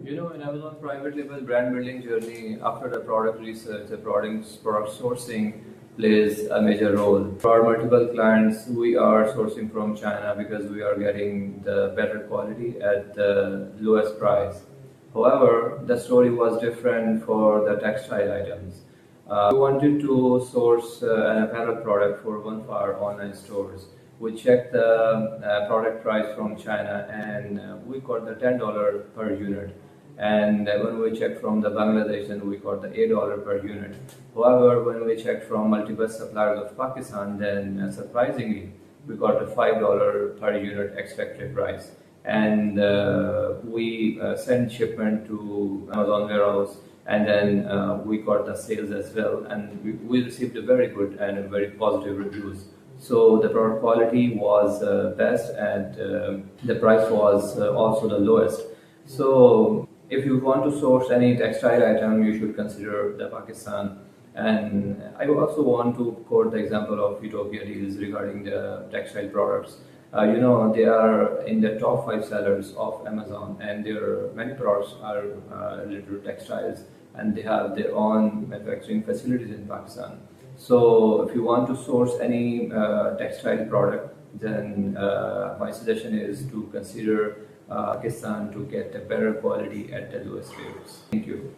In Amazon private label brand building journey, after the product research, the product sourcing plays a major role. For our multiple clients, we are sourcing from China because we are getting the better quality at the lowest price. However, the story was different for the textile items. We wanted to source an apparel product for one of our online stores. We checked the product price from China and we got the $10 per unit. And when we checked from the Bangladesh, then we got the $8 per unit. However, when we checked from multiple suppliers of Pakistan, then surprisingly, we got a $5 per unit expected price. And we sent shipment to Amazon warehouse, and then we got the sales as well, and we received a very good and very positive reviews. So the product quality was best, and the price was also the lowest. So if you want to source any textile item, you should consider the Pakistan. And I also want to quote the example of Utopia Deals regarding the textile products. They are in the top 5 sellers of Amazon, and their many products are related to textiles, and they have their own manufacturing facilities in Pakistan. So if you want to source any textile product, then my suggestion is to consider Pakistan to get a better quality at the lowest rates. Thank you.